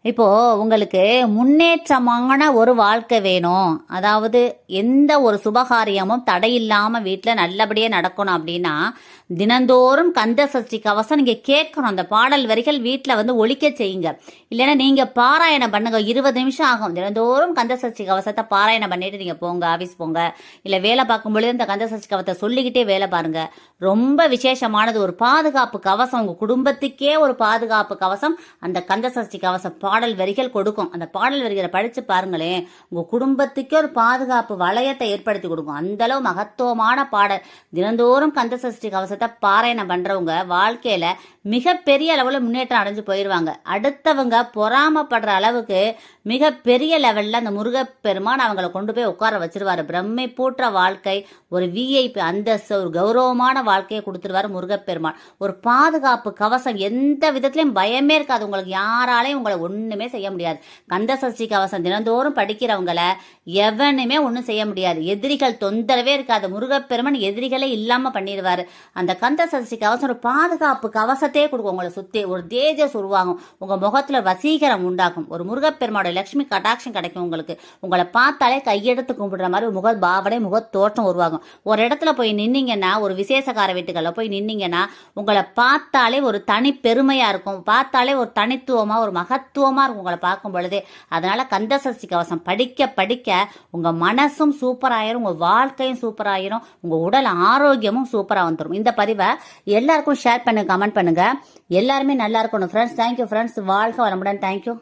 இப்போ உங்களுக்கு முன்னேற்றமான ஒரு வாழ்க்கை வேணும், அதாவது எந்த ஒரு சுபகாரியமும் தடையில்லாம வீட்டுல நல்லபடியா நடக்கணும் அப்படின்னா தினந்தோறும் கந்த சஷ்டி கவசம் நீங்க கேட்கணும். அந்த பாடல் வரிகள் வீட்டுல ஒலிக்க செய்யுங்க. இல்லைன்னா நீங்க பாராயணம் பண்ணுங்க. 20 நிமிஷம் ஆகும். தினந்தோறும் கந்த சஷ்டி கவசத்தை பாராயணம் பண்ணிட்டு நீங்க போங்க, ஆபீஸ் போங்க, இல்ல வேலை பார்க்கும் பொழுது இந்த கந்த சஷ்டி கவசத்தை சொல்லிக்கிட்டே வேலை பாருங்க. ரொம்ப விசேஷமானது. ஒரு பாதுகாப்பு கவசம், உங்க குடும்பத்துக்கே ஒரு பாதுகாப்பு கவசம் அந்த கந்த சஷ்டி கவசம் பாடல் வரிகள் கொடுக்கும். அந்த பாடல் வரிகளை படிச்சு பாருங்களேன், உங்க குடும்பத்துக்கே ஒரு பாதுகாப்பு வளையத்தை ஏற்படுத்தி கொடுக்கும். அந்த அளவு மகத்துவமான பாடல். தினந்தோறும் கந்த சஷ்டி கவசத்தை பாராயணம் பண்றவங்க வாழ்க்கையில மிகப்பெரிய அளவுல முன்னேற்றம் அடைஞ்சு போயிருவாங்க. அடுத்தவங்க பொறாமப்படுற அளவுக்கு மிகப்பெரிய லெவல்ல அந்த முருகப்பெருமான் அவங்களை கொண்டு போய் உட்கார வச்சிருவாரு. பிரம்மை பூற்ற வாழ்க்கை, ஒரு விஐபி அந்தஸ்து, ஒரு கௌரவமான வாழ்க்கையை கொடுத்துருவாரு முருகப்பெருமான். ஒரு பாதுகாப்பு கவசம், எந்த விதத்திலையும் பயமே இருக்காது. உங்களுக்கு யாராலையும் உங்களை ஒண்ணுமே செய்ய முடியாது. கந்த சஷ்டி கவசம் தினந்தோறும் படிக்கிறவங்கள எவனுமே ஒன்றும் செய்ய முடியாது. எதிரிகள் தொந்தரவே இருக்காது. முருகப்பெருமான் எதிரிகளே இல்லாம பண்ணிடுவாரு. அந்த கந்த சஷ்டி கவசம் ஒரு பாதுகாப்பு கவசத்தையே கொடுக்கும். உங்களை சுத்தி ஒரு தேஜஸ் உருவாகும். உங்க முகத்துல வசீகரம் உண்டாகும். ஒரு முருகப்பெருமானோட லட்சுமி கடாட்சம் கிடைக்கும். உங்களுக்கு உங்களை பார்த்தாலே கையெடுத்து கும்பிடுற மாதிரி முக பாவனை, முக தோற்றம் உருவாகும். ஒரு இடத்துல போய் நின்னீங்கன்னா, ஒரு விசேஷக்கார வீட்டுகளில் போய் நின்னீங்கன்னா உங்களை பார்த்தாலே ஒரு தனி பெருமையா இருக்கும். பார்த்தாலே ஒரு தனித்துவமா, ஒரு மகத்துவமா இருக்கும் உங்களை பார்க்கும் பொழுதே. அதனால கந்த சஷ்டி கவசம் படிக்க படிக்க உங்க மனசும் சூப்பராயிரும், உங்க வாழ்க்கையும் சூப்பராயிரும், உங்க உடல் ஆரோக்கியமும் சூப்பரா வந்துடும். இந்த பதிவை எல்லாருக்கும் ஷேர் பண்ணுங்க, கமெண்ட் பண்ணுங்க. எல்லாருமே நல்லா இருக்கணும் ஃப்ரெண்ட்ஸ். Thank you friends. வாழ்க வளமுடன். தேங்க்யூ.